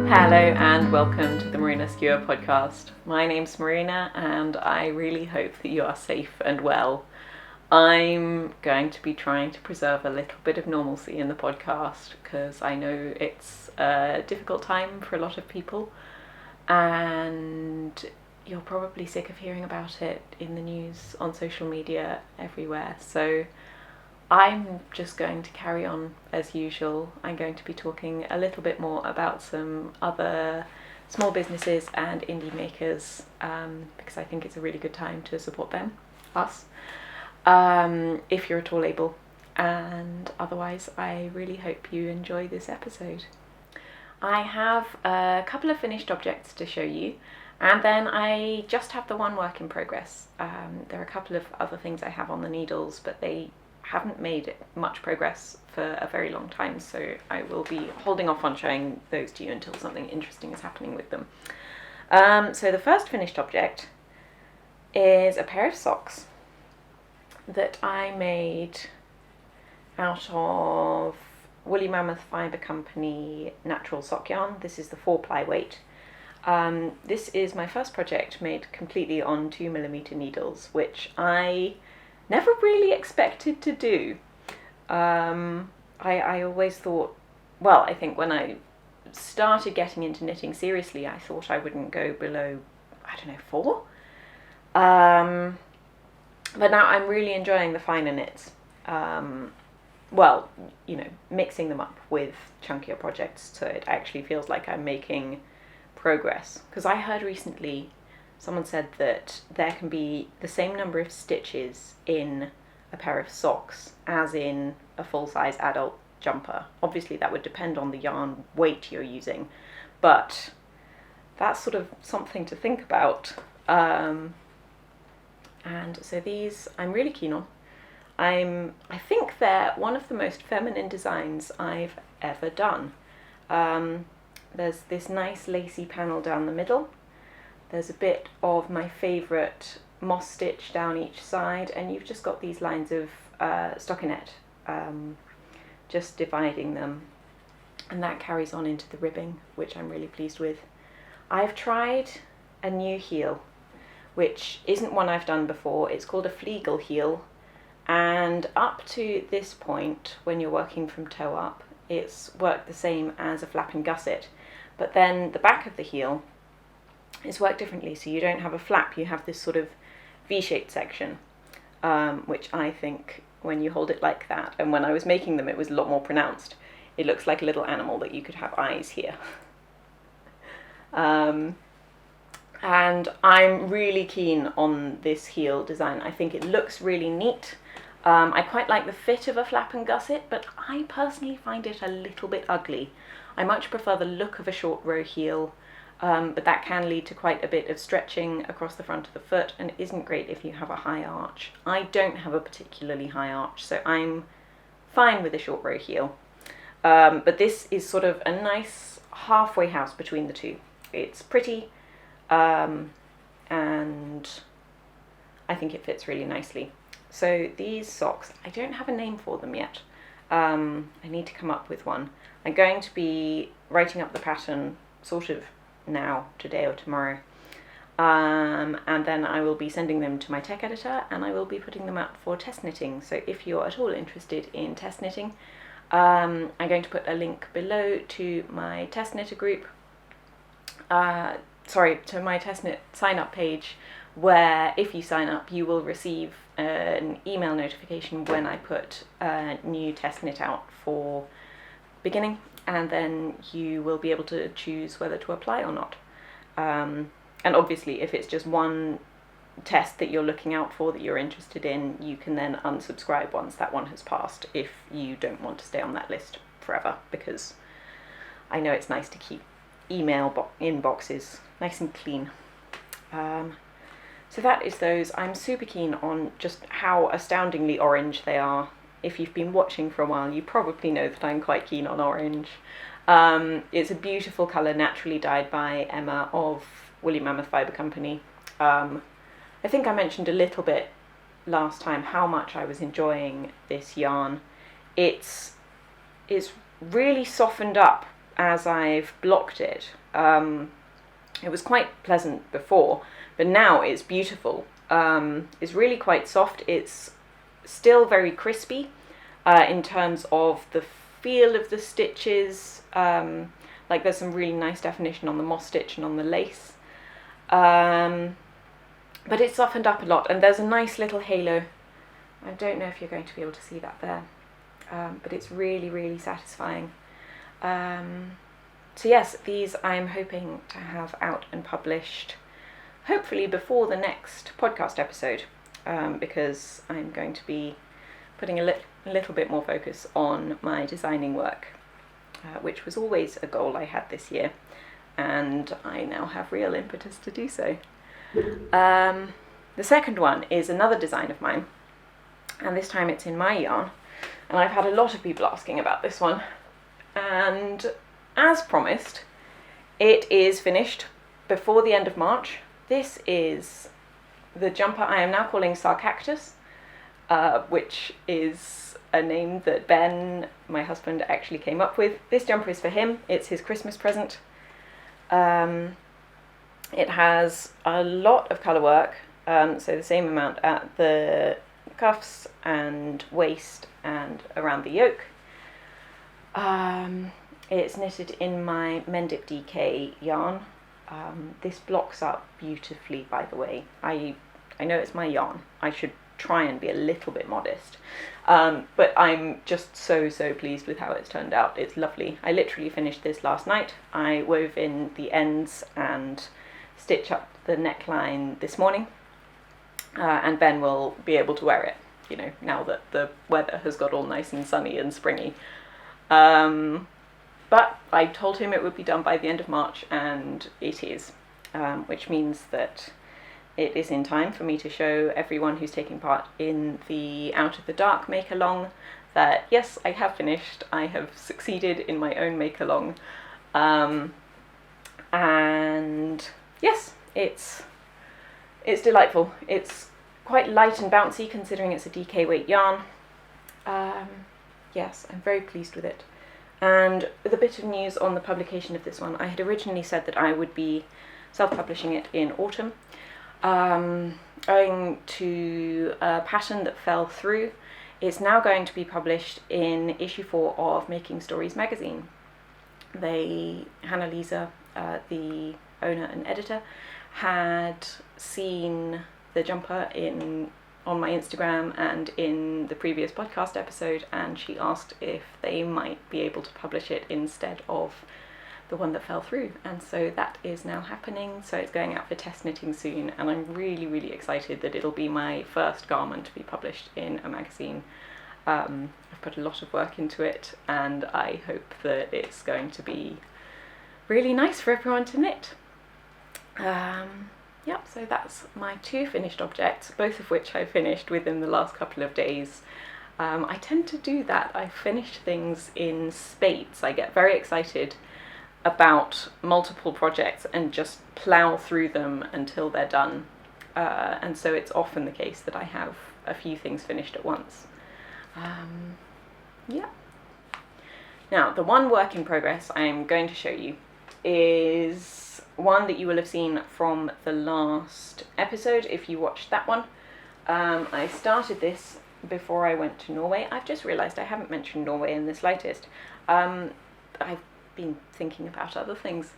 Hello and welcome to the Marina Skua Podcast. My name's Marina and I really hope that you are safe and well. I'm going to be trying to preserve a little bit of normalcy in the podcast because I know it's a difficult time for a lot of people and you're probably sick of hearing about it in the news, on social media, everywhere. So I'm just going to carry on as usual. I'm going to be talking a little bit more about some other small businesses and indie makers because I think it's a really good time to support them, us, if you're at all able. And otherwise, I really hope you enjoy this episode. I have a couple of finished objects to show you, and then I just have the one work in progress. There are a couple of other things I have on the needles, but they haven't made much progress for a very long time, so I will be holding off on showing those to you until something interesting is happening with them. So the first finished object is a pair of socks that I made out of Woolly Mammoth Fibre Company natural sock yarn. This is the 4-ply weight. This is my first project made completely on 2mm needles, which I never really expected to do. I always thought, well, I think when I started getting into knitting seriously, I thought I wouldn't go below, 4. But now I'm really enjoying the finer knits. Mixing them up with chunkier projects so it actually feels like I'm making progress. Because I heard recently someone said that there can be the same number of stitches in a pair of socks as in a full-size adult jumper. Obviously that would depend on the yarn weight you're using, but that's sort of something to think about. And so these I'm really keen on. I think they're one of the most feminine designs I've ever done. There's this nice lacy panel down the middle. There's a bit of my favourite moss stitch down each side, and you've just got these lines of stockinette just dividing them, and that carries on into the ribbing, which I'm really pleased with. I've tried a new heel, which isn't one I've done before. It's called a Flegel heel, and up to this point, when you're working from toe up, it's worked the same as a flap and gusset, but then the back of the heel is worked differently, so you don't have a flap, you have this sort of V-shaped section, which I think when you hold it like that, and when I was making them it was a lot more pronounced. It looks like a little animal that you could have eyes here. And I'm really keen on this heel design. I think it looks really neat. I quite like the fit of a flap and gusset, but I personally find it a little bit ugly. I much prefer the look of a short row heel. But that can lead to quite a bit of stretching across the front of the foot and isn't great if you have a high arch. I don't have a particularly high arch, so I'm fine with a short row heel. But this is sort of a nice halfway house between the two. It's pretty, and I think it fits really nicely. So these socks, I don't have a name for them yet. I need to come up with one. I'm going to be writing up the pattern sort of now, today or tomorrow, and then I will be sending them to my tech editor and I will be putting them up for test knitting. So if you're at all interested in test knitting, I'm going to put a link below to my test knitter group, to my test knit sign up page, where if you sign up you will receive an email notification when I put a new test knit out for beginning, and then you will be able to choose whether to apply or not. And obviously if it's just one test that you're looking out for that you're interested in, you can then unsubscribe once that one has passed if you don't want to stay on that list forever, because I know it's nice to keep email inboxes nice and clean. So that is those. I'm super keen on just how astoundingly orange they are. If you've been watching for a while, you probably know that I'm quite keen on orange. It's a beautiful colour, naturally dyed by Emma of Woolly Mammoth Fibre Company. I think I mentioned a little bit last time how much I was enjoying this yarn. It's really softened up as I've blocked it. It was quite pleasant before, but now it's beautiful. It's really quite soft. It's still very crispy in terms of the feel of the stitches. Like there's some really nice definition on the moss stitch and on the lace. But it's softened up a lot, and there's a nice little halo. I don't know if you're going to be able to see that there, but it's really, really satisfying. So yes, these I'm hoping to have out and published hopefully before the next podcast episode, because I'm going to be putting a little bit more focus on my designing work, which was always a goal I had this year, and I now have real impetus to do so. The second one is another design of mine, and this time it's in my yarn, and I've had a lot of people asking about this one, and as promised, it is finished before the end of March. This is the jumper I am now calling Sarcactus, which is a name that Ben, my husband, actually came up with. This jumper is for him. It's his Christmas present. It has a lot of colour work, so the same amount at the cuffs and waist and around the yoke. It's knitted in my Mendip DK yarn. This blocks up beautifully, by the way. I know it's my yarn. I should try and be a little bit modest. But I'm just so pleased with how it's turned out. It's lovely. I literally finished this last night. I wove in the ends and stitch up the neckline this morning. And Ben will be able to wear it, you know, now that the weather has got all nice and sunny and springy. But I told him it would be done by the end of March, and it is, which means that it is in time for me to show everyone who's taking part in the Out of the Dark make-along that, yes, I have finished. I have succeeded in my own make-along. And yes, it's delightful. It's quite light and bouncy considering it's a DK weight yarn. Yes, I'm very pleased with it. And with a bit of news on the publication of this one, I had originally said that I would be self-publishing it in autumn. Owing to a pattern that fell through, it's now going to be published in issue 4 of Making Stories magazine. Hannah Lisa, the owner and editor, had seen the jumper on my Instagram and in the previous podcast episode, and she asked if they might be able to publish it instead of the one that fell through, and so that is now happening. So it's going out for test knitting soon, and I'm really excited that it'll be my first garment to be published in a magazine. I've put a lot of work into it, and I hope that it's going to be really nice for everyone to knit. Yep, so that's my 2 finished objects, both of which I finished within the last couple of days. I tend to do that. I finish things in spate. I get very excited about multiple projects and just plough through them until they're done. And so it's often the case that I have a few things finished at once. Yeah. Now, the one work in progress I'm going to show you is one that you will have seen from the last episode if you watched that one. I started this before I went to Norway. I've just realised I haven't mentioned Norway in the slightest. I've been thinking about other things.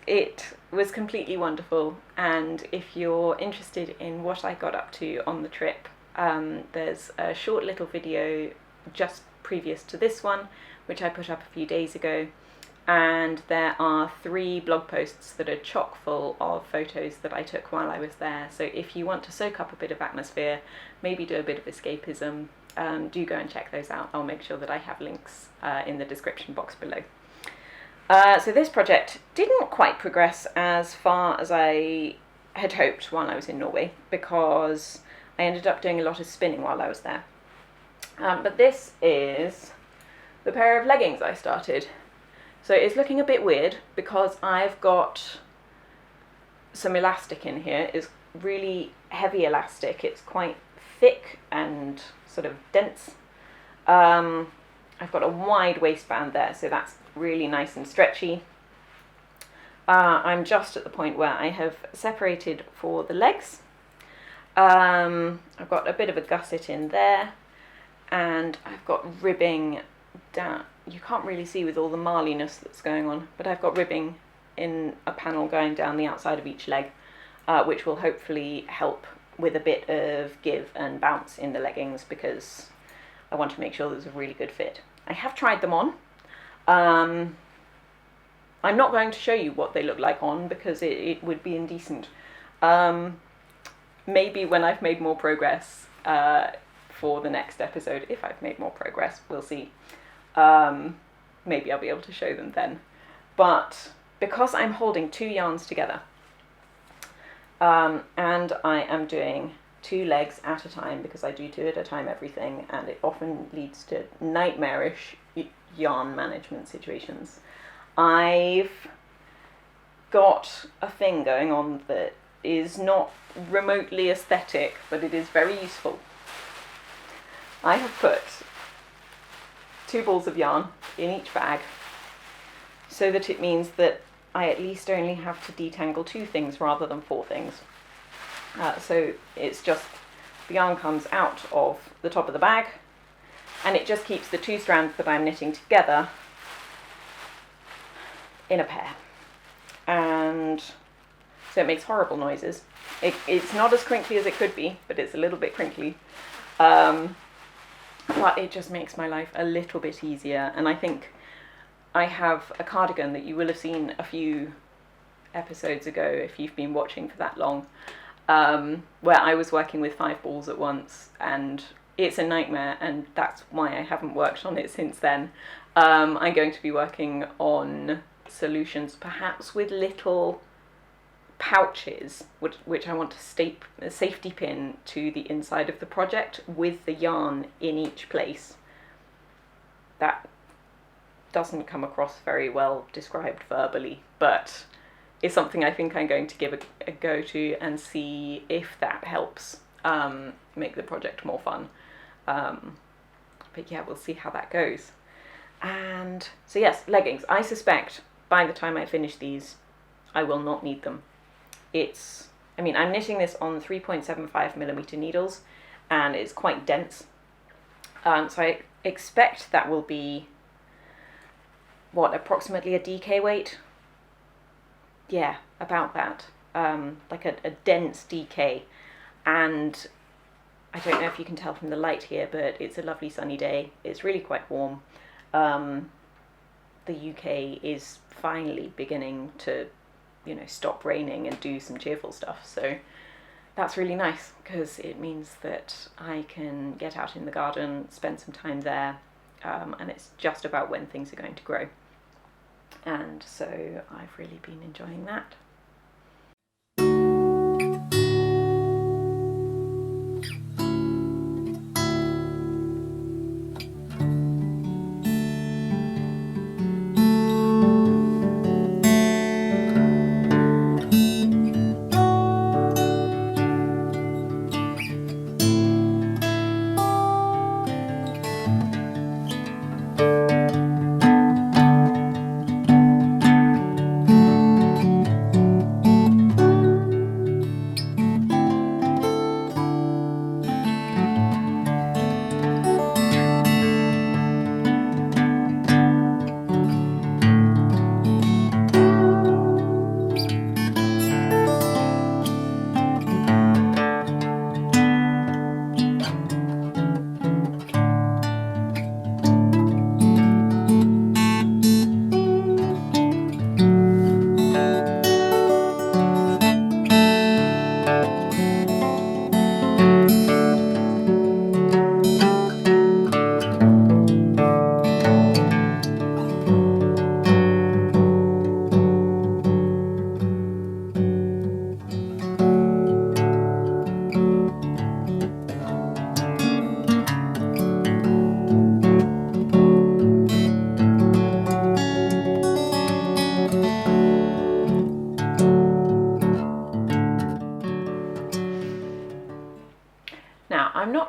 It was completely wonderful, and if you're interested in what I got up to on the trip, there's a short little video just previous to this one, which I put up a few days ago. And there are 3 blog posts that are chock full of photos that I took while I was there. So if you want to soak up a bit of atmosphere, maybe do a bit of escapism, do go and check those out. I'll make sure that I have links in the description box below. So this project didn't quite progress as far as I had hoped while I was in Norway, because I ended up doing a lot of spinning while I was there. But this is the pair of leggings I started. So it's looking a bit weird because I've got some elastic in here. It's really heavy elastic. It's quite thick and sort of dense. I've got a wide waistband there, so that's really nice and stretchy. I'm just at the point where I have separated for the legs. I've got a bit of a gusset in there, and I've got ribbing down. You can't really see with all the marliness that's going on, but I've got ribbing in a panel going down the outside of each leg, which will hopefully help with a bit of give and bounce in the leggings, because I want to make sure there's a really good fit. I have tried them on. I'm not going to show you what they look like on, because it would be indecent. Maybe when I've made more progress for the next episode, if I've made more progress, we'll see. Maybe I'll be able to show them then. But because I'm holding 2 yarns together, and I am doing 2 legs at a time, because I do 2 at a time everything, and it often leads to nightmarish yarn management situations, I've got a thing going on that is not remotely aesthetic, but it is very useful. I have put 2 balls of yarn in each bag, so that it means that I at least only have to detangle 2 things rather than 4 things. So it's just, the yarn comes out of the top of the bag, and it just keeps the 2 strands that I'm knitting together in a pair. And so it makes horrible noises. It's not as crinkly as it could be, but it's a little bit crinkly. But it just makes my life a little bit easier. And I think I have a cardigan that you will have seen a few episodes ago, if you've been watching for that long, where I was working with 5 balls at once, and it's a nightmare, and that's why I haven't worked on it since then. I'm going to be working on solutions, perhaps with little pouches, which I want to safety pin to the inside of the project with the yarn in each place. That doesn't come across very well described verbally, but it's something I think I'm going to give a go to and see if that helps make the project more fun. But yeah, we'll see how that goes. And so yes, leggings. I suspect by the time I finish these, I will not need them. I'm knitting this on 3.75mm needles, and it's quite dense. So I expect that will be, approximately a DK weight? Yeah, about that. Like a dense DK. And I don't know if you can tell from the light here, but it's a lovely sunny day. It's really quite warm. The UK is finally beginning to, stop raining and do some cheerful stuff. So that's really nice, because it means that I can get out in the garden, spend some time there, and it's just about when things are going to grow. And so I've really been enjoying that.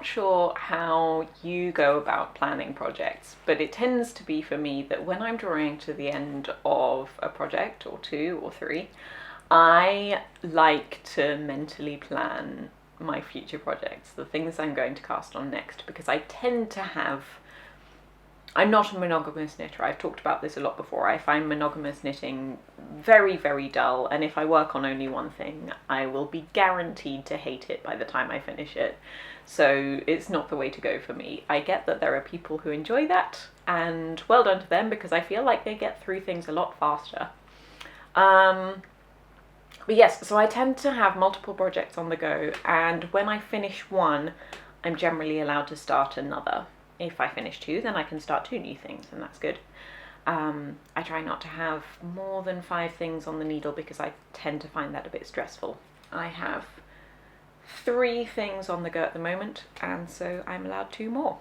sure how you go about planning projects, but it tends to be for me that when I'm drawing to the end of a project or 2 or 3, I like to mentally plan my future projects, the things I'm going to cast on next, because I tend to have... I'm not a monogamous knitter. I've talked about this a lot before. I find monogamous knitting very, very dull, and if I work on only one thing, I will be guaranteed to hate it by the time I finish it. So it's not the way to go for me. I get that there are people who enjoy that, and well done to them, because I feel like they get through things a lot faster. But yes, so I tend to have multiple projects on the go, and when I finish one, I'm generally allowed to start another. If I finish 2, then I can start 2 new things, and that's good. I try not to have more than 5 things on the needle because I tend to find that a bit stressful. I have 3 things on the go at the moment, and so I'm allowed 2 more.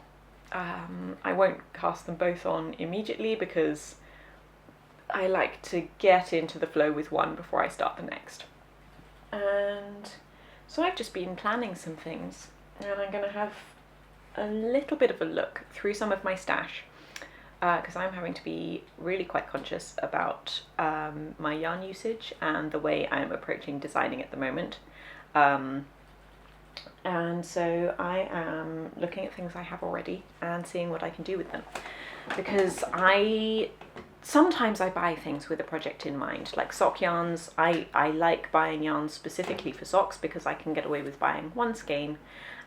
I won't cast them both on immediately because I like to get into the flow with one before I start the next. And so I've just been planning some things, and I'm going to have a little bit of a look through some of my stash, because I'm having to be really quite conscious about my yarn usage and the way I'm approaching designing at the moment. And so I am looking at things I have already and seeing what I can do with them, because sometimes I buy things with a project in mind, like sock yarns. I like buying yarns specifically for socks because I can get away with buying one skein,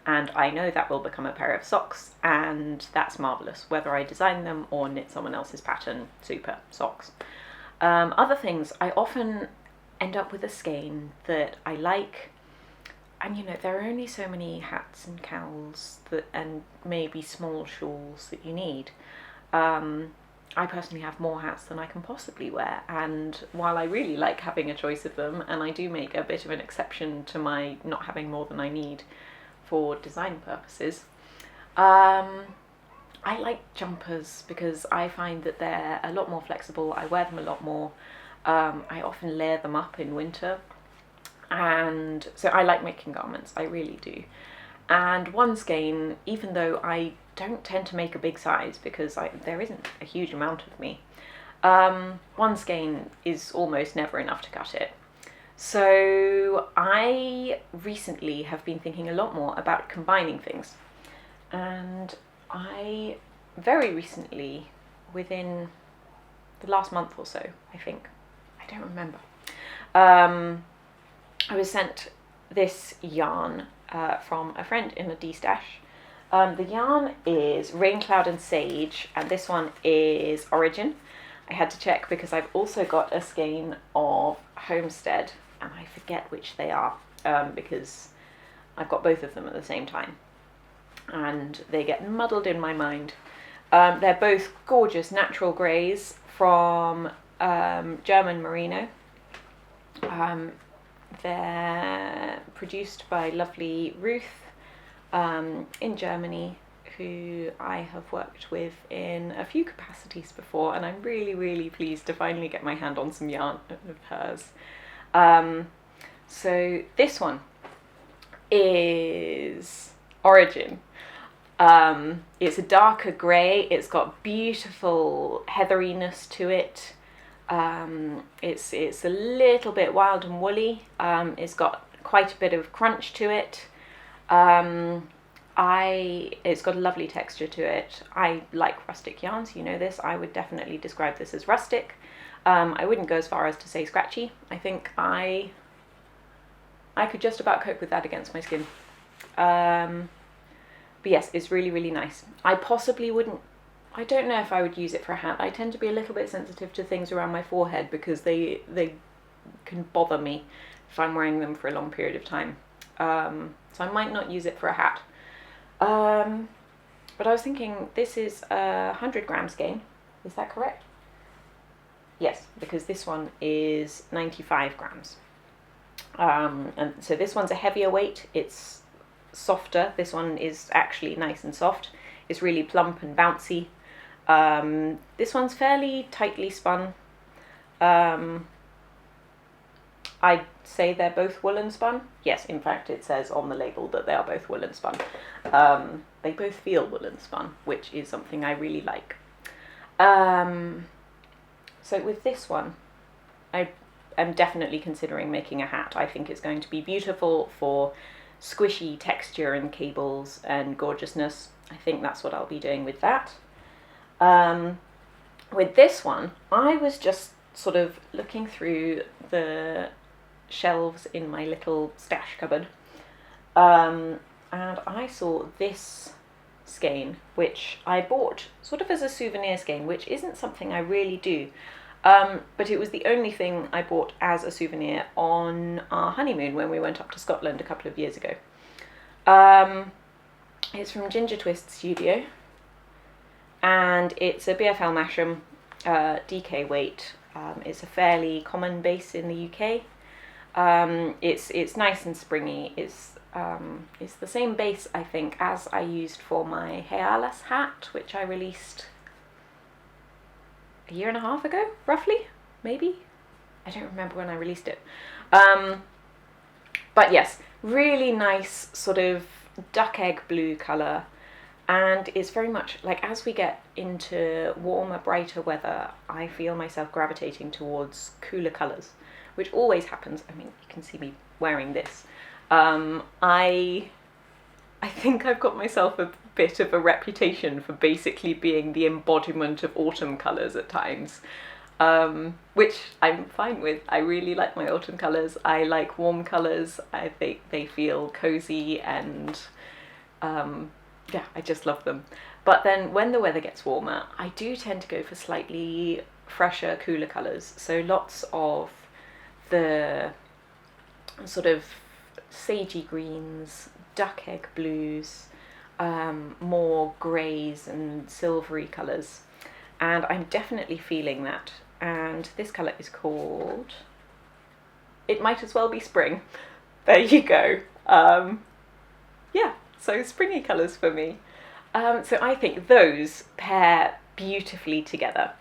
and I know that will become a pair of socks, and that's marvellous. Whether I design them or knit someone else's pattern, super, socks. Other things, I often end up with a skein that I like, and there are only so many hats and cowls and maybe small shawls that you need. I personally have more hats than I can possibly wear, and while I really like having a choice of them, and I do make a bit of an exception to my not having more than I need for design purposes, I like jumpers because I find that they're a lot more flexible. I wear them a lot more. I often layer them up in winter, and so I like making garments, I really do. And one skein, even though I don't tend to make a big size because there isn't a huge amount of me, one skein is almost never enough to cut it. So I recently have been thinking a lot more about combining things, and I very recently, within the last month or so, I think, I don't remember, I was sent this yarn from a friend in a D-stash. The yarn is Rain Cloud and Sage, and this one is Origin. I had to check because I've also got a skein of Homestead, and I forget which they are because I've got both of them at the same time, and they get muddled in my mind. They're both gorgeous natural greys from German Merino. They're produced by lovely Ruth in Germany, who I have worked with in a few capacities before, and I'm really, really pleased to finally get my hand on some yarn of hers. So this one is Origin. It's a darker grey. It's got beautiful heatheriness to it. It's a little bit wild and woolly. It's got quite a bit of crunch to it. It's got a lovely texture to it. I like rustic yarns, you know this. I would definitely describe this as rustic. I wouldn't go as far as to say scratchy. I think I could just about cope with that against my skin. But yes, it's really, really nice. I don't know if I would use it for a hat. I tend to be a little bit sensitive to things around my forehead because they can bother me if I'm wearing them for a long period of time. So I might not use it for a hat. But I was thinking this is a 100-gram skein. Is that correct? Yes, because this one is 95 grams. And so this one's a heavier weight. It's softer. This one is actually nice and soft. It's really plump and bouncy. This one's fairly tightly spun. I'd say they're both woolen spun. Yes, in fact, it says on the label that they are both woolen spun. They both feel woolen spun, which is something I really like. So with this one, I am definitely considering making a hat. I think it's going to be beautiful for squishy texture and cables and gorgeousness. I think that's what I'll be doing with that. With this one, I was just sort of looking through the shelves in my little stash cupboard, and I saw this skein, which I bought sort of as a souvenir skein, which isn't something I really do, but it was the only thing I bought as a souvenir on our honeymoon when we went up to Scotland a couple of years ago. It's from Ginger Twist Studio, and it's a BFL Masham DK weight. It's a fairly common base in the UK. It's nice and springy. It's the same base, I think, as I used for my Healas hat, which I released a year and a half ago, roughly, maybe. I don't remember when I released it. But yes, really nice sort of duck egg blue colour. And it's very much like, as we get into warmer, brighter weather, I feel myself gravitating towards cooler colours, which always happens. I mean, you can see me wearing this. I think I've got myself a bit of a reputation for basically being the embodiment of autumn colours at times, which I'm fine with. I really like my autumn colours. I like warm colours. I think they feel cosy and yeah, I just love them. But then when the weather gets warmer, I do tend to go for slightly fresher, cooler colours. So lots of the sort of sagey greens, duck egg blues, more greys and silvery colours. And I'm definitely feeling that. And this colour is called... It Might As Well Be Spring. There you go. Yeah. So springy colours for me. So I think those pair beautifully together.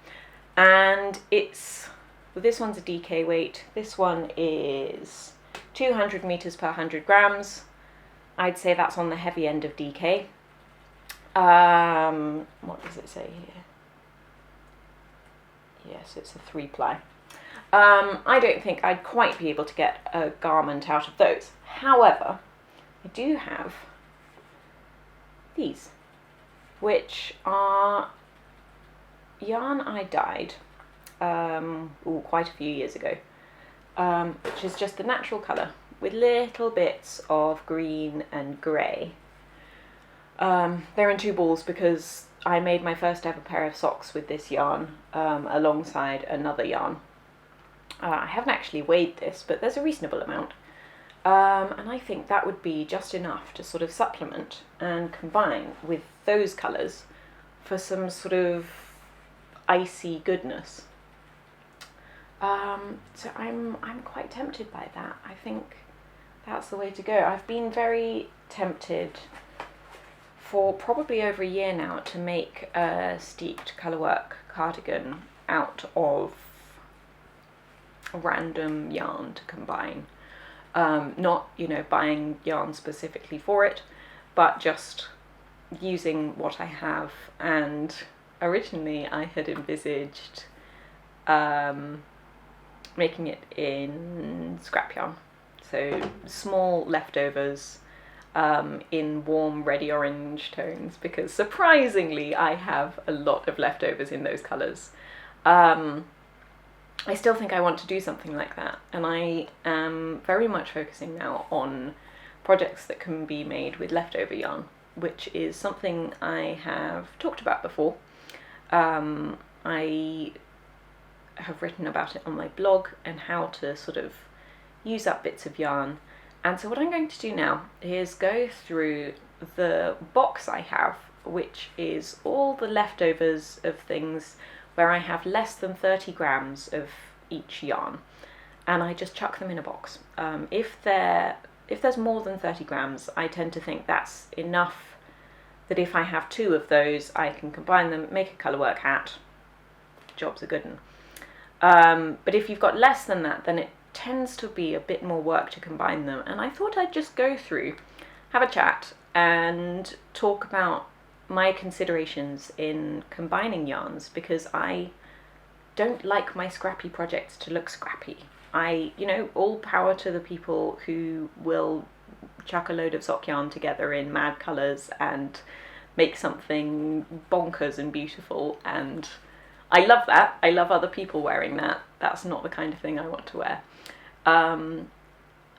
And this one's a DK weight. This one is 200 meters per 100 grams. I'd say that's on the heavy end of DK. What does it say here? Yes, it's a 3-ply. I don't think I'd quite be able to get a garment out of those. However, I do have these, which are yarn I dyed quite a few years ago, which is just the natural colour with little bits of green and grey. They're in 2 balls because I made my first ever pair of socks with this yarn alongside another yarn. I haven't actually weighed this, but there's a reasonable amount. And I think that would be just enough to sort of supplement and combine with those colours for some sort of icy goodness. So I'm quite tempted by that. I think that's the way to go. I've been very tempted for probably over a year now to make a steeped colourwork cardigan out of random yarn to combine. Not, buying yarn specifically for it, but just using what I have. And originally I had envisaged making it in scrap yarn, so small leftovers in warm reddy orange tones, because surprisingly I have a lot of leftovers in those colours. I still think I want to do something like that, and I am very much focusing now on projects that can be made with leftover yarn, which is something I have talked about before. I have written about it on my blog and how to sort of use up bits of yarn. And so what I'm going to do now is go through the box I have, which is all the leftovers of things where I have less than 30 grams of each yarn, and I just chuck them in a box. If there's more than 30 grams, I tend to think that's enough, that if I have 2 of those, I can combine them, make a colourwork hat, job's a good one. But if you've got less than that, then it tends to be a bit more work to combine them, and I thought I'd just go through, have a chat, and talk about my considerations in combining yarns, because I don't like my scrappy projects to look scrappy. All power to the people who will chuck a load of sock yarn together in mad colours and make something bonkers and beautiful, and I love that. I love other people wearing that. That's not the kind of thing I want to wear.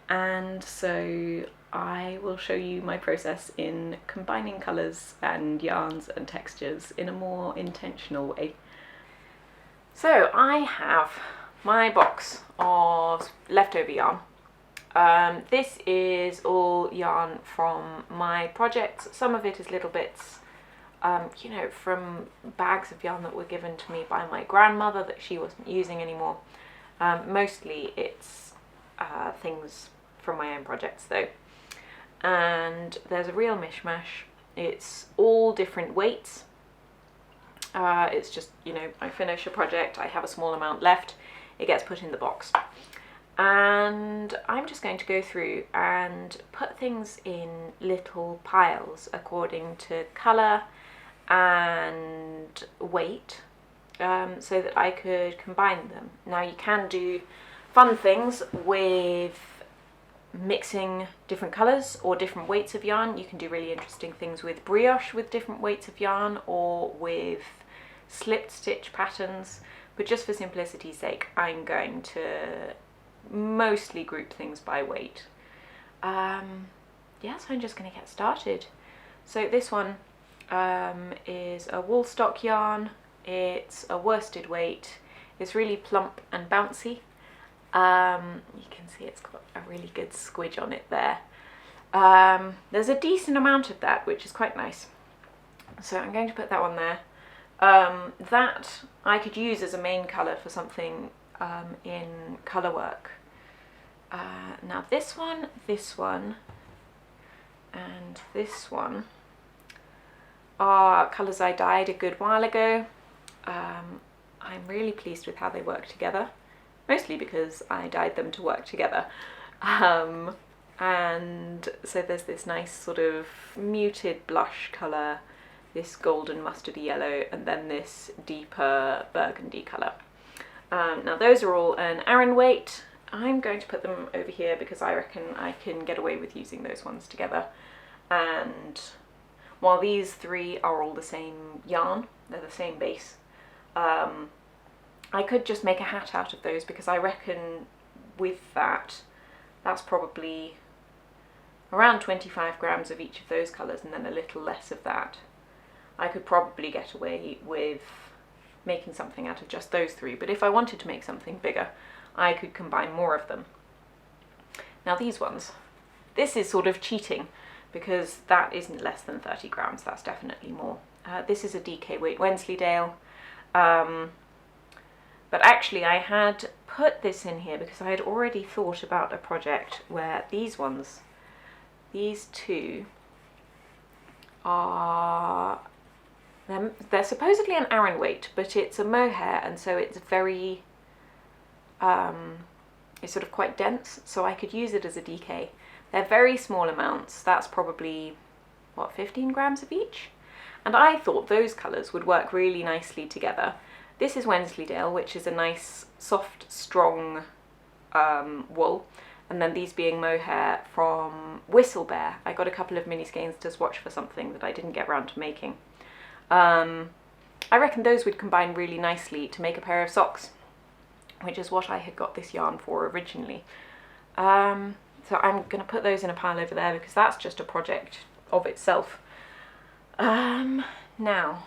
And so I will show you my process in combining colours and yarns and textures in a more intentional way. So I have my box of leftover yarn. This is all yarn from my projects. Some of it is little bits, from bags of yarn that were given to me by my grandmother that she wasn't using anymore. Mostly it's things from my own projects though. And there's a real mishmash. It's all different weights. It's just, I finish a project, I have a small amount left, it gets put in the box. And I'm just going to go through and put things in little piles according to colour and weight, so that I could combine them. Now you can do fun things with mixing different colours or different weights of yarn. You can do really interesting things with brioche with different weights of yarn, or with slipped stitch patterns, but just for simplicity's sake I'm going to mostly group things by weight. So I'm just going to get started. So this one is a wool stock yarn. It's a worsted weight. It's really plump and bouncy. You can see it's got a really good squidge on it there. There's a decent amount of that, which is quite nice. So I'm going to put that one there. That I could use as a main colour for something in colour work. Now this one, and this one are colours I dyed a good while ago. I'm really pleased with how they work together, mostly because I dyed them to work together. And so there's this nice sort of muted blush colour, this golden mustardy yellow, and then this deeper burgundy colour. Now those are all an Aran weight. I'm going to put them over here because I reckon I can get away with using those ones together. And while these three are all the same yarn, they're the same base, I could just make a hat out of those, because I reckon with that's probably around 25 grams of each of those colours, and then a little less of that. I could probably get away with making something out of just those three, but if I wanted to make something bigger, I could combine more of them. Now these ones, this is sort of cheating, because that isn't less than 30 grams, that's definitely more. This is a DK weight Wensleydale, but actually I had put this in here because I had already thought about a project where these two are, they're supposedly an Aran weight, but it's a mohair, and so it's very, it's sort of quite dense, so I could use it as a DK. They're very small amounts, that's probably, 15 grams of each? And I thought those colours would work really nicely together. This is Wensleydale, which is a nice, soft, strong wool, and then these being mohair from Whistlebear. I got a couple of mini skeins to swatch for something that I didn't get around to making. I reckon those would combine really nicely to make a pair of socks, which is what I had got this yarn for originally. So I'm going to put those in a pile over there because that's just a project of itself. Now,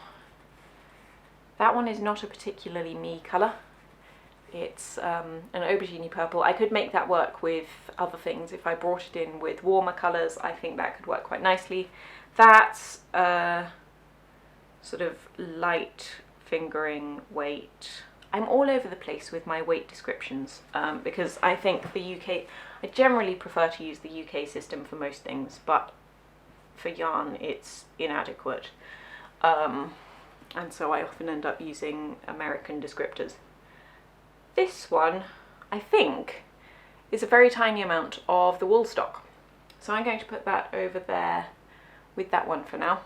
that one is not a particularly me colour. It's an aubergine purple. I could make that work with other things. If I brought it in with warmer colours, I think that could work quite nicely. That's sort of light fingering weight. I'm all over the place with my weight descriptions because I think the UK, I generally prefer to use the UK system for most things, but for yarn it's inadequate. And so I often end up using American descriptors. This one, I think, is a very tiny amount of the wool stock. So I'm going to put that over there with that one for now.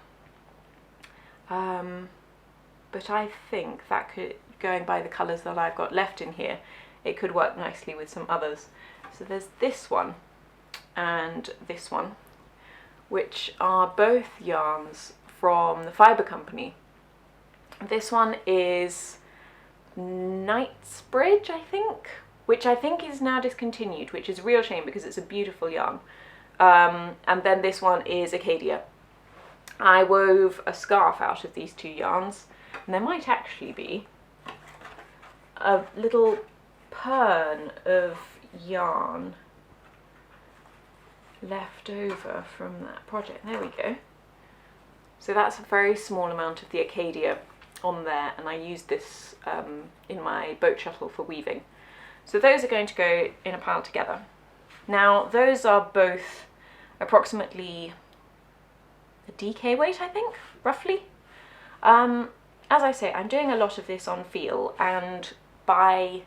But I think that could, going by the colours that I've got left in here, it could work nicely with some others. So there's this one and this one, which are both yarns from the Fibre Company. This one is Knightsbridge, I think, which I think is now discontinued, which is a real shame because it's a beautiful yarn. And then this one is Acadia. I wove a scarf out of these two yarns, and there might actually be a little pern of yarn left over from that project. There we go. So that's a very small amount of the Acadia on there, and I used this in my boat shuttle for weaving. So those are going to go in a pile together. Now those are both approximately a DK weight, I think, roughly. As I say, I'm doing a lot of this on feel and by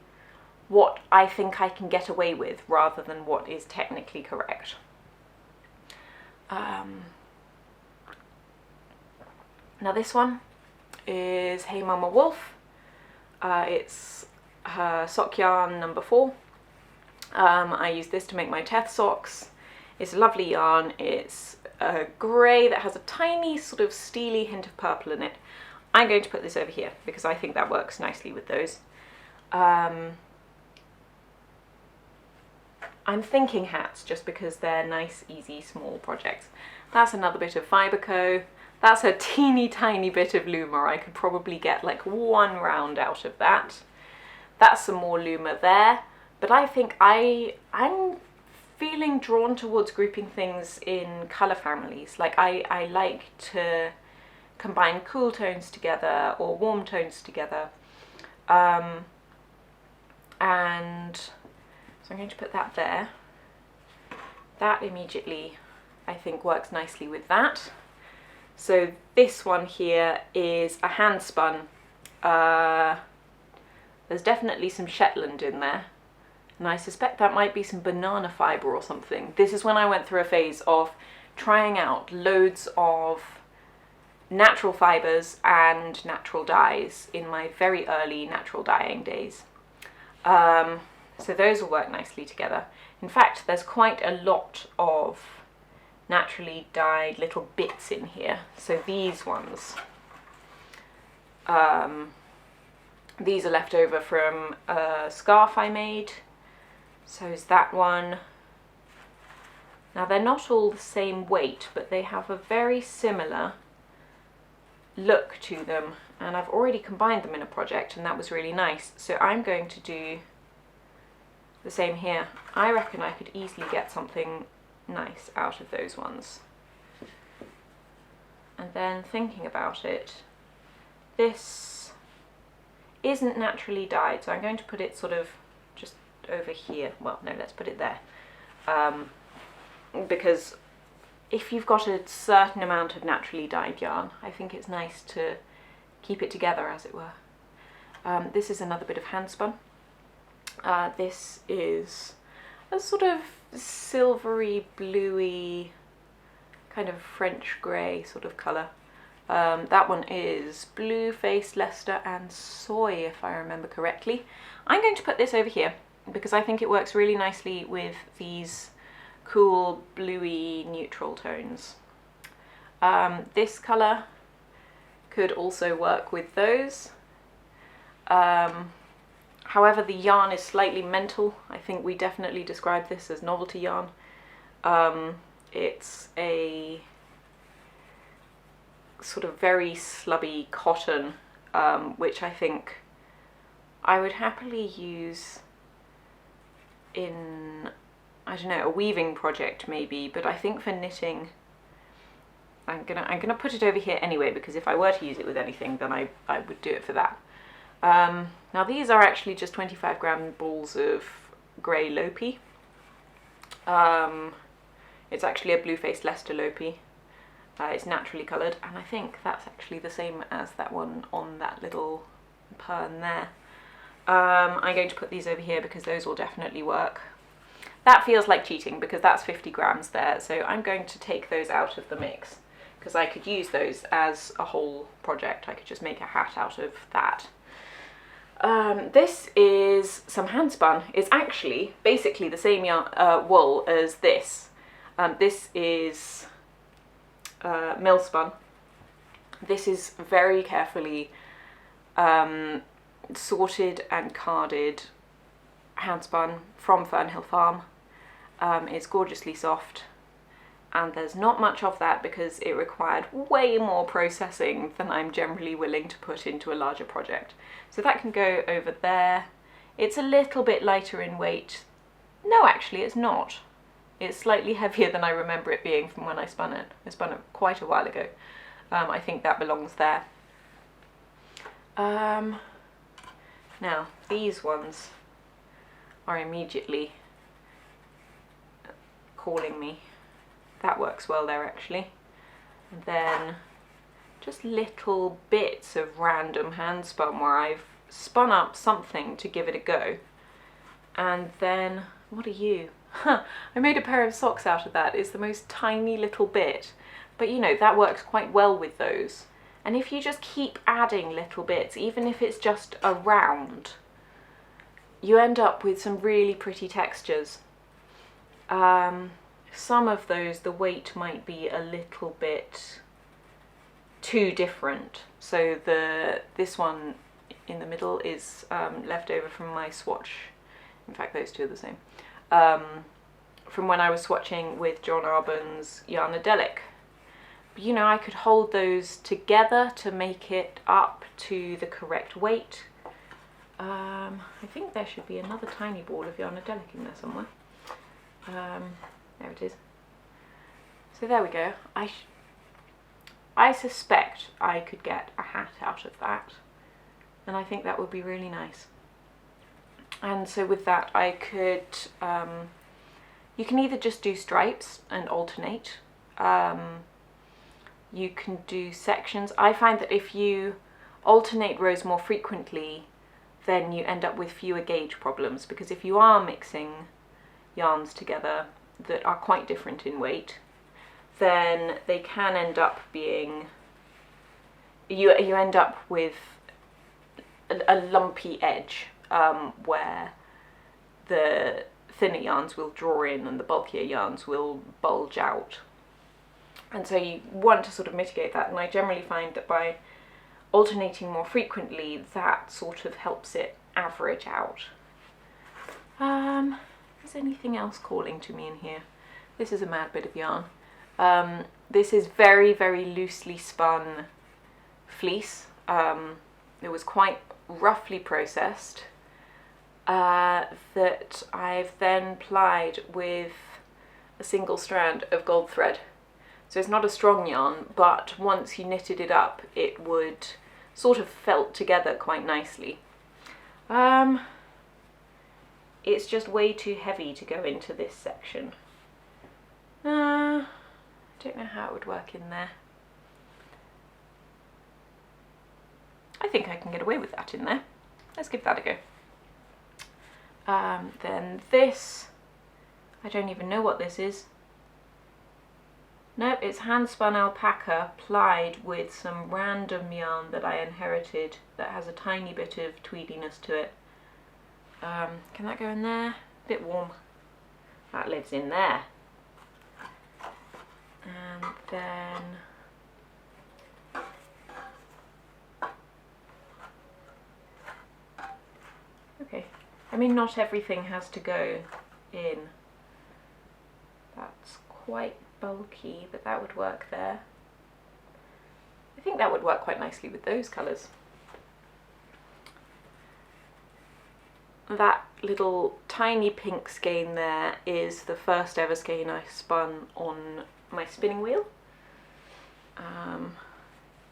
what I think I can get away with rather than what is technically correct. Now this one is Hey Mama Wolf. It's her sock yarn number 4. I use this to make my Teth socks. It's a lovely yarn. It's a grey that has a tiny sort of steely hint of purple in it. I'm going to put this over here because I think that works nicely with those. I'm thinking hats just because they're nice, easy, small projects. That's another bit of Fiberco. That's a teeny tiny bit of Luma. I could probably get like 1 round out of that. That's some more Luma there. But I think I'm feeling drawn towards grouping things in colour families. Like I like to combine cool tones together or warm tones together. And so I'm going to put that there. That immediately, I think, works nicely with that. So this one here is a hand spun. There's definitely some Shetland in there. And I suspect that might be some banana fibre or something. This is when I went through a phase of trying out loads of natural fibres and natural dyes in my very early natural dyeing days. So those will work nicely together. In fact, there's quite a lot of naturally dyed little bits in here. So these ones, these are left over from a scarf I made. So is that one. Now they're not all the same weight, but they have a very similar look to them, and I've already combined them in a project and that was really nice. So I'm going to do the same here. I reckon I could easily get something nice out of those ones. And then thinking about it, this isn't naturally dyed, so I'm going to put it sort of just over here. Well, no, let's put it there. Because if you've got a certain amount of naturally dyed yarn, I think it's nice to keep it together, as it were. This is another bit of hand spun. This is a sort of silvery, bluey, kind of French grey sort of colour. That one is Blue Faced Leicester and Soy, if I remember correctly. I'm going to put this over here because I think it works really nicely with these cool bluey neutral tones. This colour could also work with those. However, the yarn is slightly mental. I think we definitely describe this as novelty yarn. It's a sort of very slubby cotton, which I think I would happily use in, I don't know, a weaving project maybe, but I think for knitting, I'm gonna put it over here anyway, because if I were to use it with anything, then I would do it for that. Now these are actually just 25-gram balls of grey Lopi. It's actually a blue-faced Leicester Lopi. It's naturally coloured, and I think that's actually the same as that one on that little pern there. I'm going to put these over here because those will definitely work. That feels like cheating because that's 50 grams there, so I'm going to take those out of the mix because I could use those as a whole project. I could just make a hat out of that. This is some hand spun. It's actually basically the same wool as this. This is mill spun. This is very carefully sorted and carded hand spun from Fernhill Farm. It's gorgeously soft, and there's not much of that because it required way more processing than I'm generally willing to put into a larger project. So that can go over there. It's a little bit lighter in weight. No, actually it's not. It's slightly heavier than I remember it being from when I spun it. I spun it quite a while ago. I think that belongs there. Now, these ones are immediately calling me. That works well there, actually. And then just little bits of random hand spun where I've spun up something to give it a go. And then, what are you? I made a pair of socks out of that. It's the most tiny little bit. But you know, that works quite well with those. And if you just keep adding little bits, even if it's just a round, you end up with some really pretty textures. Some of those, the weight might be a little bit too different. So this one in the middle is left over from my swatch. In fact, those two are the same. From when I was swatching with John Arbon's Yarnadelic. You know, I could hold those together to make it up to the correct weight. I think there should be another tiny ball of Yarnadelic in there somewhere. There it is. So there we go. I suspect I could get a hat out of that, and I think that would be really nice. And so with that I could, you can either just do stripes and alternate. You can do sections. I find that if you alternate rows more frequently, then you end up with fewer gauge problems, because if you are mixing yarns together that are quite different in weight, then they can end up being, you end up with a lumpy edge, where the thinner yarns will draw in and the bulkier yarns will bulge out. And so you want to sort of mitigate that, and I generally find that by alternating more frequently, that sort of helps it average out. Is anything else calling to me in here? This is a mad bit of yarn. This is very, very loosely spun fleece. It was quite roughly processed, that I've then plied with a single strand of gold thread. So it's not a strong yarn, but once you knitted it up, it would sort of felt together quite nicely. It's just way too heavy to go into this section. I don't know how it would work in there. I think I can get away with that in there. Let's give that a go. Then this, I don't even know what this is. No, it's hand spun alpaca plied with some random yarn that I inherited that has a tiny bit of tweediness to it. Can that go in there? A bit warm. That lives in there. And then okay. I mean, not everything has to go in. That's quite bulky, but that would work there. I think that would work quite nicely with those colours. That little tiny pink skein there is the first ever skein I spun on my spinning wheel.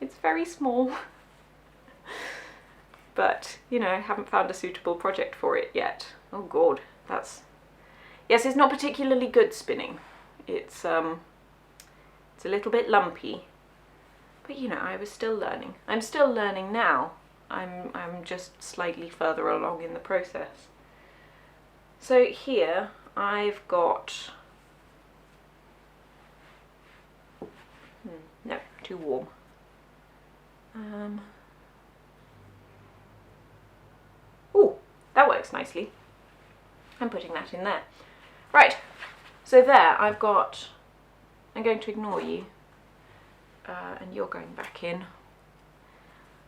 It's very small, but you know, I haven't found a suitable project for it yet. Oh god, that's, yes, it's not particularly good spinning. It's a little bit lumpy, but you know, I was still learning. I'm still learning now. I'm just slightly further along in the process. So here I've got no, too warm. Oh, that works nicely. I'm putting that in there. Right, so there I'm going to ignore you, and you're going back in.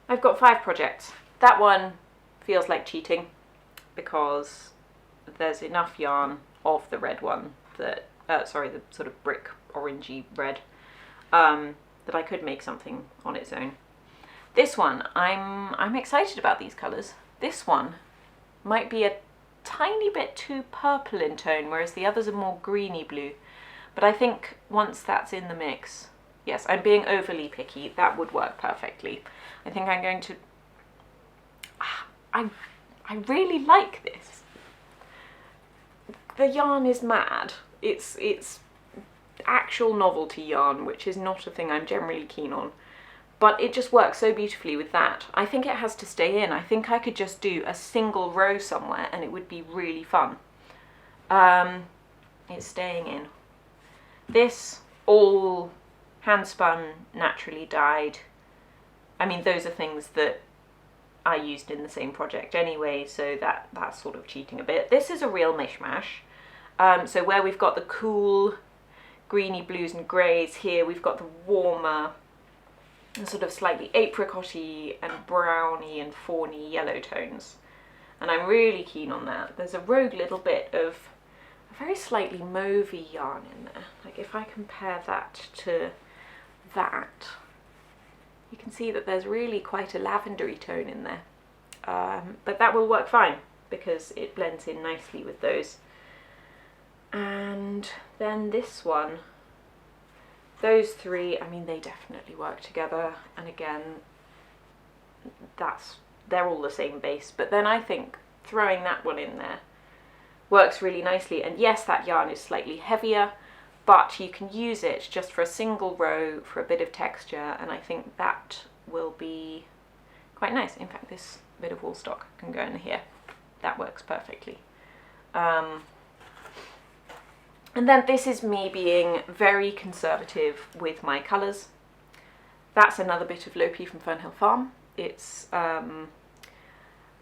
I've got 5 projects. That one feels like cheating because there's enough yarn of the red one that, the sort of brick orangey red, that I could make something on its own. This one, I'm excited about these colours. This one might be a tiny bit too purple in tone, whereas the others are more greeny blue. But I think once that's in the mix, yes, I'm being overly picky, that would work perfectly. I think I'm going to, I really like this. The yarn is mad. It's actual novelty yarn, which is not a thing I'm generally keen on. But it just works so beautifully with that. I think it has to stay in. I think I could just do a single row somewhere and it would be really fun. It's staying in. This, all hand spun, naturally dyed. I mean, those are things that I used in the same project anyway, so that's sort of cheating a bit. This is a real mishmash. So where we've got the cool greeny blues and greys, here we've got the warmer, sort of slightly apricot-y and browny and fawny yellow tones. And I'm really keen on that. There's a rogue little bit of a very slightly mauvey yarn in there. Like if I compare that to that, you can see that there's really quite a lavendery tone in there. But that will work fine because it blends in nicely with those. And then this one, those 3, I mean, they definitely work together. And again, they're all the same base. But then I think throwing that one in there works really nicely. And yes, that yarn is slightly heavier, but you can use it just for a single row for a bit of texture, and I think that will be quite nice. In fact, this bit of wool stock can go in here. That works perfectly. And then this is me being very conservative with my colours. That's another bit of Lopi from Fernhill Farm. It's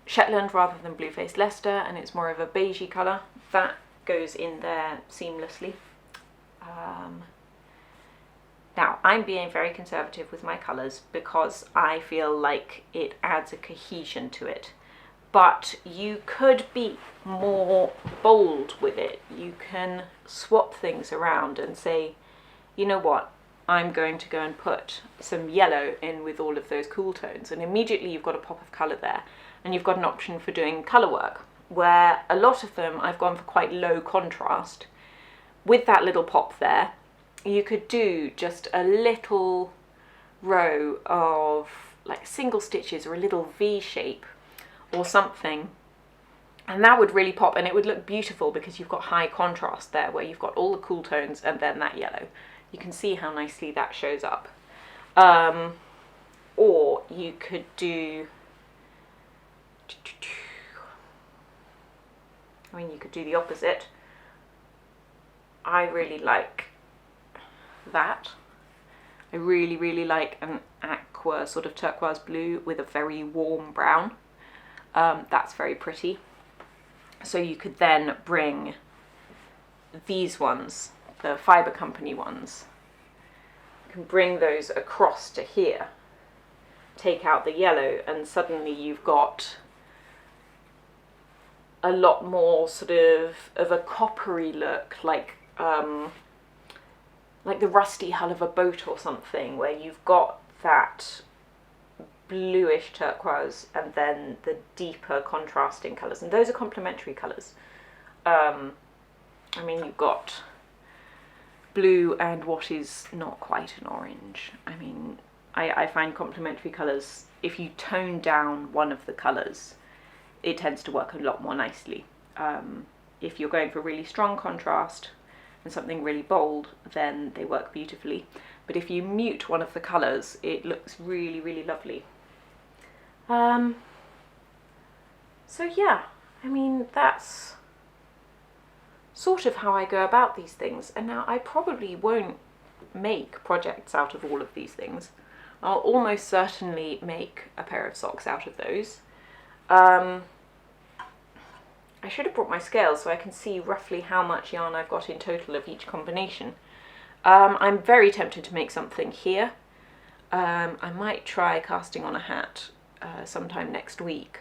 Shetland rather than blue-faced Leicester, and it's more of a beigey colour. That goes in there seamlessly. Now, I'm being very conservative with my colours because I feel like it adds a cohesion to it. But you could be more bold with it. You can swap things around and say, you know what, I'm going to go and put some yellow in with all of those cool tones. And immediately you've got a pop of colour there. And you've got an option for doing colour work, where a lot of them I've gone for quite low contrast. With that little pop there, you could do just a little row of like single stitches or a little V shape or something, and that would really pop, and it would look beautiful because you've got high contrast there where you've got all the cool tones and then that yellow. You can see how nicely that shows up. Or you could do, I mean, you could do the opposite. I really like that. I really, really like an aqua sort of turquoise blue with a very warm brown. That's very pretty. So you could then bring these ones, the Fibre Company ones, you can bring those across to here, take out the yellow, and suddenly you've got a lot more sort of a coppery look, like the rusty hull of a boat or something, where you've got that bluish turquoise and then the deeper contrasting colours, and those are complementary colours. I mean, you've got blue and what is not quite an orange. I mean, I find complementary colours, if you tone down one of the colours, it tends to work a lot more nicely. If you're going for really strong contrast and something really bold, then they work beautifully. But if you mute one of the colours, it looks really, really lovely. So yeah, I mean, that's sort of how I go about these things. And now I probably won't make projects out of all of these things. I'll almost certainly make a pair of socks out of those. I should have brought my scales so I can see roughly how much yarn I've got in total of each combination. I'm very tempted to make something here. I might try casting on a hat sometime next week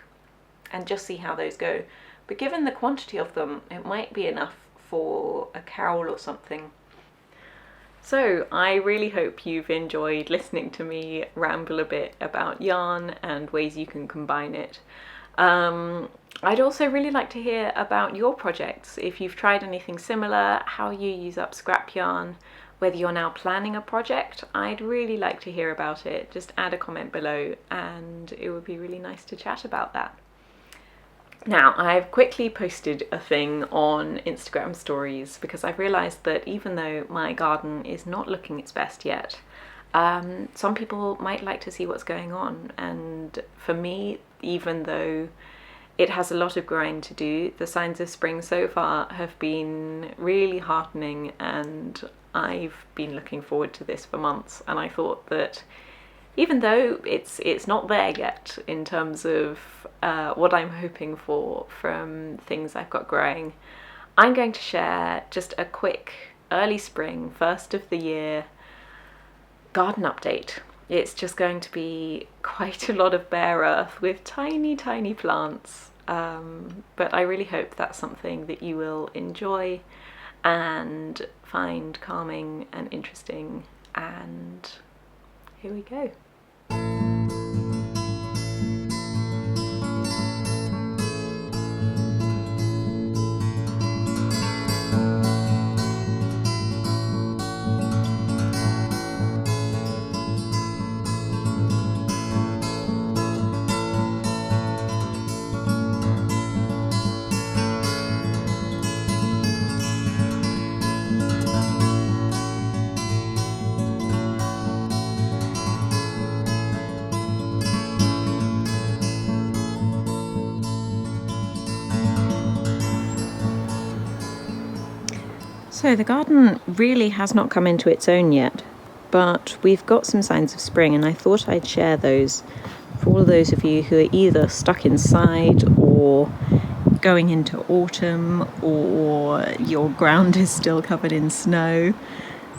and just see how those go. But given the quantity of them, it might be enough for a cowl or something. So I really hope you've enjoyed listening to me ramble a bit about yarn and ways you can combine it. I'd also really like to hear about your projects, if you've tried anything similar, how you use up scrap yarn, whether you're now planning a project. I'd really like to hear about it. Just add a comment below and it would be really nice to chat about that. Now, I've quickly posted a thing on Instagram stories because I've realised that even though my garden is not looking its best yet, some people might like to see what's going on. And for me, even though it has a lot of growing to do, the signs of spring so far have been really heartening, and I've been looking forward to this for months. And I thought that even though it's not there yet in terms of what I'm hoping for from things I've got growing, I'm going to share just a quick early spring, first of the year garden update. It's just going to be quite a lot of bare earth with tiny, tiny plants. But I really hope that's something that you will enjoy and find calming and interesting. And here we go. So the garden really has not come into its own yet, but we've got some signs of spring, and I thought I'd share those for all those of you who are either stuck inside or going into autumn, or your ground is still covered in snow.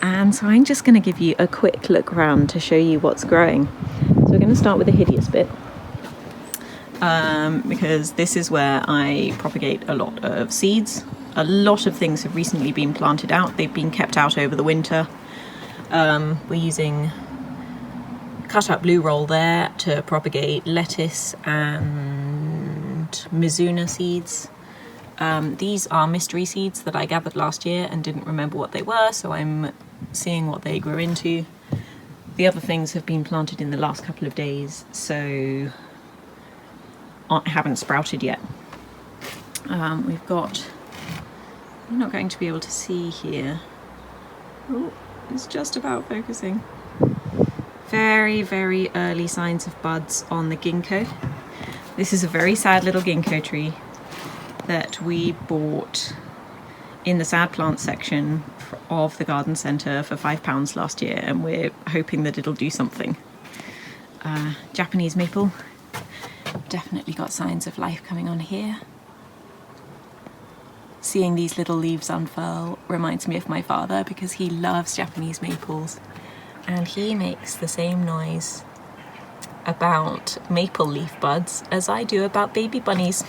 And so I'm just going to give you a quick look around to show you what's growing. So we're going to start with the hideous bit, because this is where I propagate a lot of seeds. A lot of things have recently been planted out. They've been kept out over the winter. We're using cut up blue roll there to propagate lettuce and Mizuna seeds. These are mystery seeds that I gathered last year and didn't remember what they were, so I'm seeing what they grew into. The other things have been planted in the last couple of days, so haven't sprouted yet. We've got, I'm not going to be able to see here. Oh, it's just about focusing. Very, very early signs of buds on the ginkgo. This is a very sad little ginkgo tree that we bought in the sad plant section of the garden centre for £5 last year, and we're hoping that it'll do something. Japanese maple, definitely got signs of life coming on here. Seeing these little leaves unfurl reminds me of my father, because he loves Japanese maples, and he makes the same noise about maple leaf buds as I do about baby bunnies.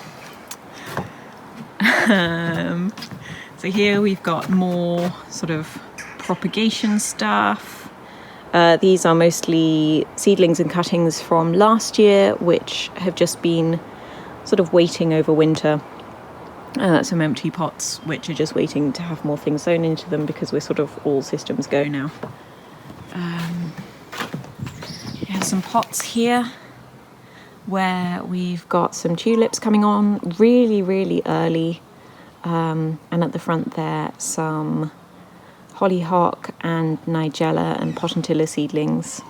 So here we've got more sort of propagation stuff. These are mostly seedlings and cuttings from last year, which have just been sort of waiting over winter. Some empty pots which are just waiting to have more things sown into them, because we're sort of all systems go now. We have some pots here where we've got some tulips coming on really, really early. And at the front there, some hollyhock and nigella and potentilla seedlings.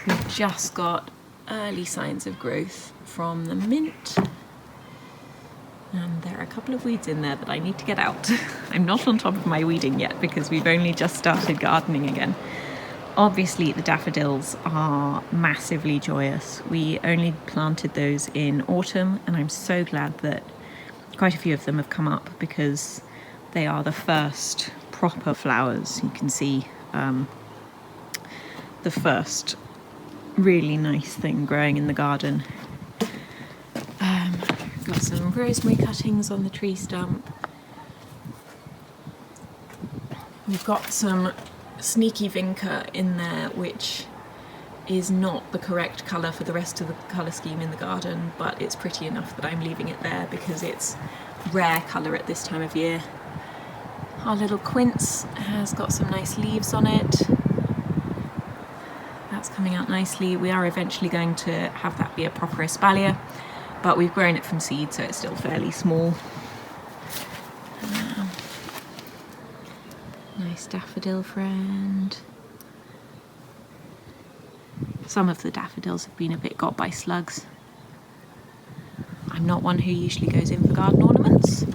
We've just got early signs of growth from the mint. And there are a couple of weeds in there that I need to get out. I'm not on top of my weeding yet because we've only just started gardening again. Obviously, the daffodils are massively joyous. We only planted those in autumn, and I'm so glad that quite a few of them have come up because they are the first proper flowers. You can see the first really nice thing growing in the garden. Got some rosemary cuttings on the tree stump. We've got some sneaky vinca in there, which is not the correct colour for the rest of the colour scheme in the garden, but it's pretty enough that I'm leaving it there because it's rare colour at this time of year. Our little quince has got some nice leaves on it. That's coming out nicely. We are eventually going to have that be a proper espalier, but we've grown it from seed, so it's still fairly small. Nice daffodil friend. Some of the daffodils have been a bit got by slugs. I'm not one who usually goes in for garden ornaments.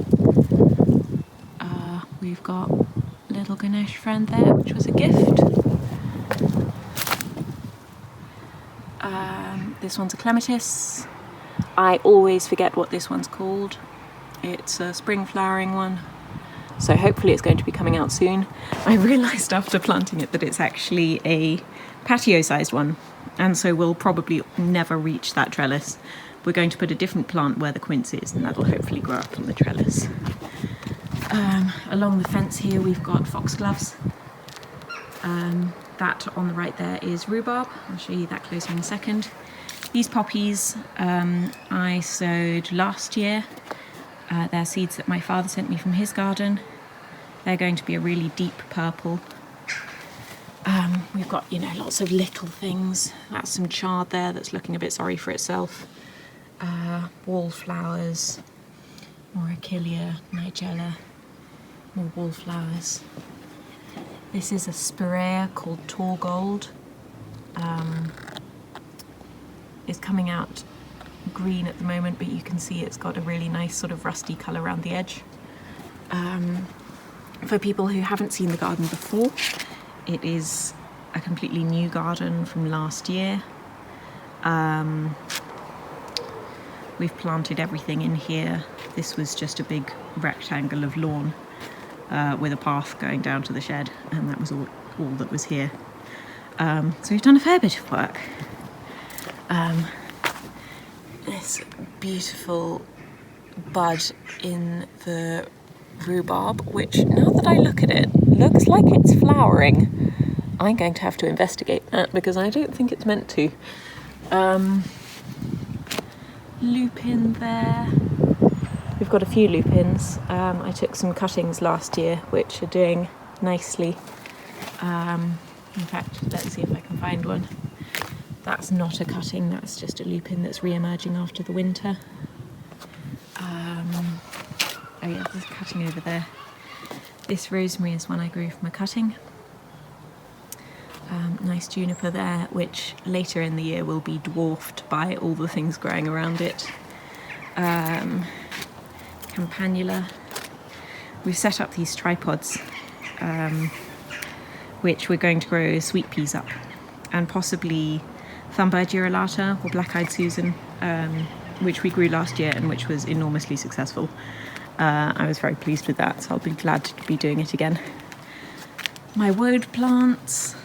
We've got little Ganesh friend there, which was a gift. This one's a clematis. I always forget what this one's called. It's a spring flowering one, so hopefully it's going to be coming out soon. I realised after planting it that it's actually a patio-sized one, and so we'll probably never reach that trellis. We're going to put a different plant where the quince is, and that'll hopefully grow up on the trellis. Along the fence here we've got foxgloves. That on the right there is rhubarb. I'll show you that closer in a second. These poppies I sowed last year. They're seeds that my father sent me from his garden. They're going to be a really deep purple. We've got, lots of little things. That's some chard there that's looking a bit sorry for itself. Wallflowers, more achillea, nigella, more wallflowers. This is a spirea called Tall Gold. It's coming out green at the moment, but you can see it's got a really nice sort of rusty colour around the edge. For people who haven't seen the garden before, it is a completely new garden from last year. We've planted everything in here. This was just a big rectangle of lawn with a path going down to the shed, and that was all that was here. So we've done a fair bit of work. This beautiful bud in the rhubarb, which, now that I look at it, looks like it's flowering. I'm going to have to investigate that because I don't think it's meant to. Lupin there. We've got a few lupins. I took some cuttings last year which are doing nicely. In fact, let's see if I can find one. That's not a cutting, that's just a lupin that's re-emerging after the winter. Oh yeah, there's a cutting over there. This rosemary is one I grew from a cutting. Nice juniper there, which later in the year will be dwarfed by all the things growing around it. Campanula. We've set up these tripods, which we're going to grow sweet peas up, and possibly Thunberg Urulata or Black-Eyed Susan, which we grew last year and which was enormously successful. I was very pleased with that, so I'll be glad to be doing it again. My woad plants,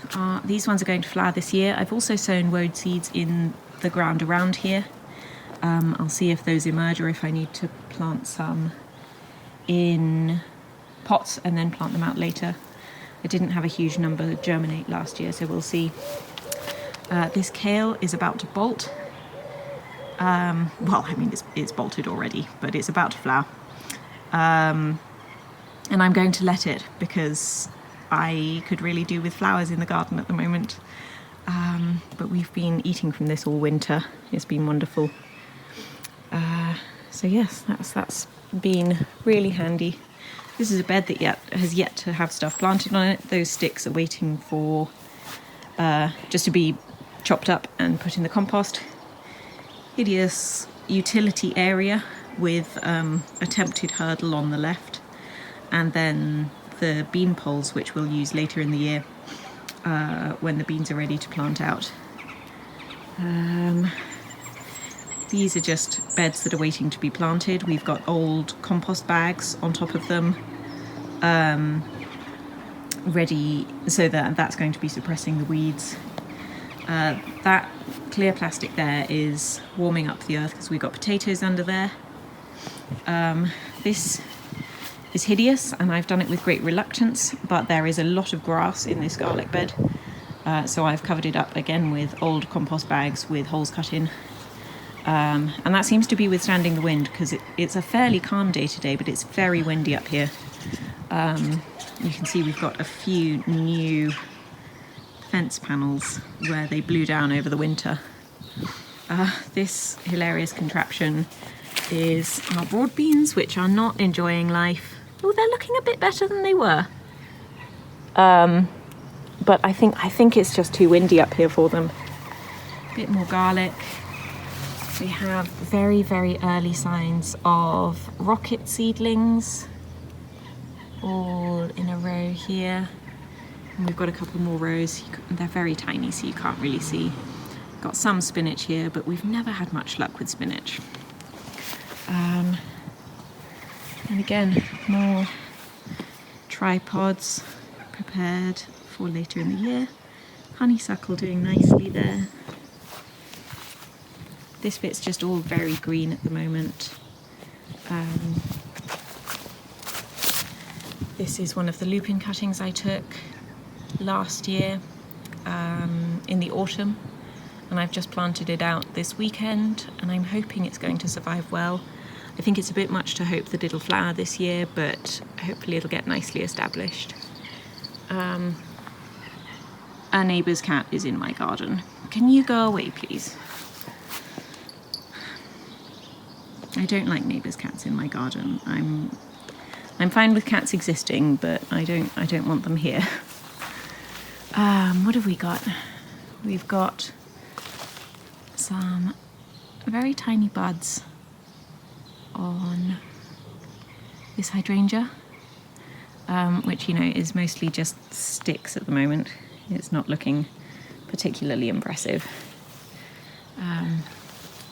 these ones are going to flower this year. I've also sown woad seeds in the ground around here. I'll see if those emerge or if I need to plant some in pots and then plant them out later. I didn't have a huge number germinate last year, so we'll see. This kale is about to bolt. Well, I mean, it's bolted already, but it's about to flower. And I'm going to let it because I could really do with flowers in the garden at the moment. But we've been eating from this all winter. It's been wonderful. So yes, that's been really handy. This is a bed that has yet to have stuff planted on it. Those sticks are waiting for just to be chopped up and put in the compost. Hideous utility area with a tempted hurdle on the left, and then the bean poles, which we'll use later in the year when the beans are ready to plant out. These are just beds that are waiting to be planted. We've got old compost bags on top of them, ready, so that's going to be suppressing the weeds. That clear plastic there is warming up the earth because we've got potatoes under there. This is hideous, and I've done it with great reluctance, but there is a lot of grass in this garlic bed, so I've covered it up again with old compost bags with holes cut in. And that seems to be withstanding the wind, because it's a fairly calm day today, but it's very windy up here. You can see we've got a few new fence panels where they blew down over the winter. This hilarious contraption is our broad beans, which are not enjoying life. Oh, they're looking a bit better than they were. But I think it's just too windy up here for them. A bit more garlic. We have very, very early signs of rocket seedlings all in a row here. And we've got a couple more rows. They're very tiny, so you can't really see. Got some spinach here, but we've never had much luck with spinach. And again, more tripods prepared for later in the year. Honeysuckle doing nicely there. This bit's just all very green at the moment. This is one of the lupin cuttings I took last year in the autumn, and I've just planted it out this weekend, and I'm hoping it's going to survive well. I think it's a bit much to hope that it'll flower this year, but hopefully it'll get nicely established. A neighbour's cat is in my garden. Can you go away, please? I don't like neighbours' cats in my garden. I'm fine with cats existing, but I don't want them here. What have we got? We've got some very tiny buds on this hydrangea, which, you know, is mostly just sticks at the moment. It's not looking particularly impressive.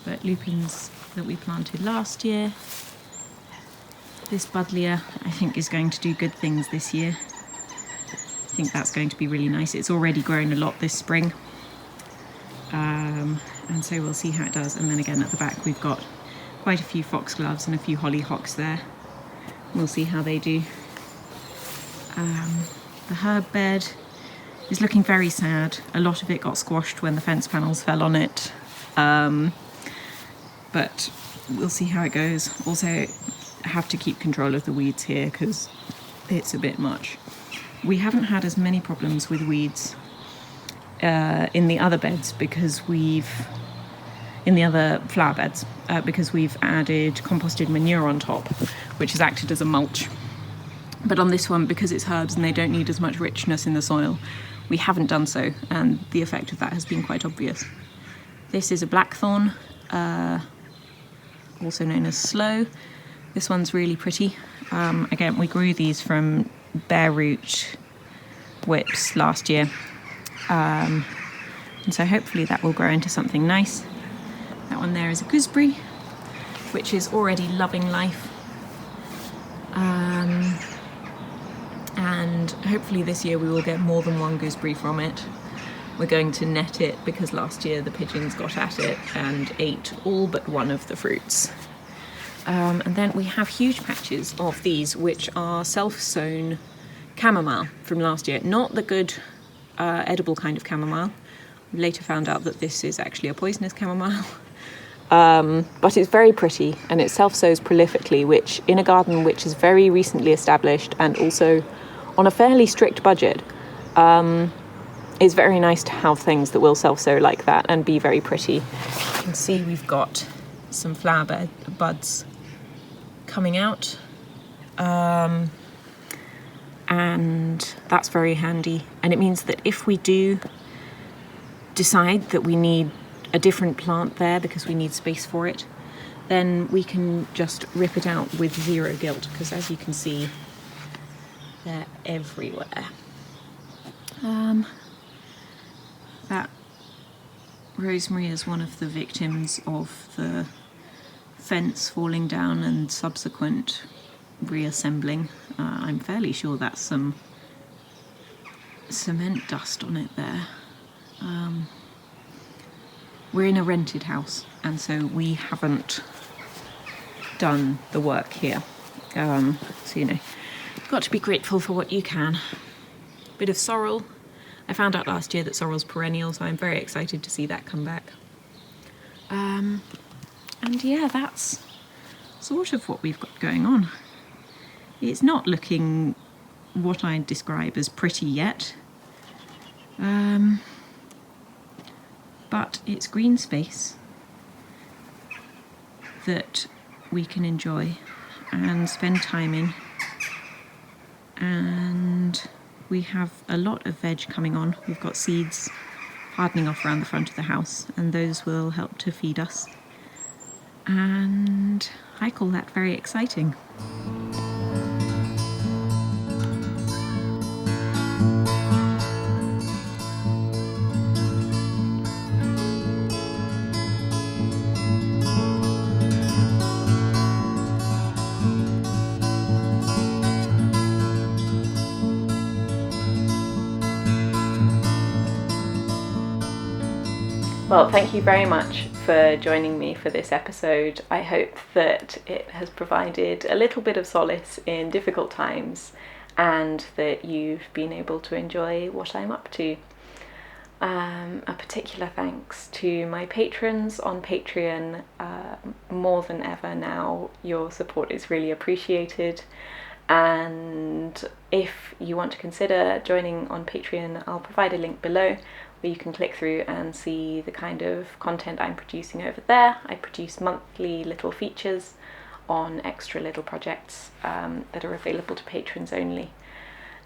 But lupins that we planted last year. This buddleia, I think, is going to do good things this year. I think that's going to be really nice. It's already grown a lot this spring. And so we'll see how it does. And then again at the back we've got quite a few foxgloves and a few hollyhocks there. We'll see how they do. The herb bed is looking very sad. A lot of it got squashed when the fence panels fell on it. But we'll see how it goes. Also have to keep control of the weeds here because it's a bit much. We haven't had as many problems with weeds in the other beds because in the other flower beds, because we've added composted manure on top, which has acted as a mulch. But on this one, because it's herbs and they don't need as much richness in the soil, we haven't done so, and the effect of that has been quite obvious. This is a blackthorn, also known as sloe. This one's really pretty. Again, we grew these from bare root whips last year. And so hopefully that will grow into something nice. That one there is a gooseberry, which is already loving life. And hopefully this year we will get more than one gooseberry from it. We're going to net it because last year the pigeons got at it and ate all but one of the fruits. And then we have huge patches of these, which are self-sown chamomile from last year. Not the good edible kind of chamomile. We later found out that this is actually a poisonous chamomile. But it's very pretty, and it self-sows prolifically, which in a garden which is very recently established and also on a fairly strict budget, it's very nice to have things that will self-sow like that and be very pretty. You can see we've got some flower buds coming out, and that's very handy. And it means that if we do decide that we need a different plant there because we need space for it, then we can just rip it out with zero guilt, because as you can see, they're everywhere. That Rosemary is one of the victims of the fence falling down and subsequent reassembling. I'm fairly sure that's some cement dust on it there. We're in a rented house, and so we haven't done the work here. So, got to be grateful for what you can. Bit of sorrel. I found out last year that sorrel's perennial, so I'm very excited to see that come back. And yeah, that's sort of what we've got going on. It's not looking what I'd describe as pretty yet. But it's green space that we can enjoy and spend time in. And we have a lot of veg coming on. We've got seeds hardening off around the front of the house, and those will help to feed us. And I call that very exciting. Well, thank you very much for joining me for this episode. I hope that it has provided a little bit of solace in difficult times, and that you've been able to enjoy what I'm up to. A particular thanks to my patrons on Patreon. More than ever now, your support is really appreciated. And if you want to consider joining on Patreon, I'll provide a link below where you can click through and see the kind of content I'm producing over there. I produce monthly little features on extra little projects that are available to patrons only.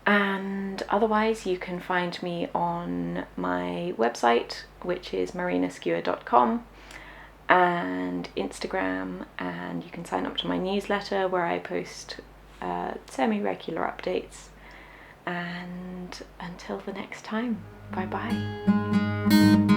And otherwise, you can find me on my website, which is marinaskua.com, and Instagram, and you can sign up to my newsletter where I post semi-regular updates. And until the next time, bye bye.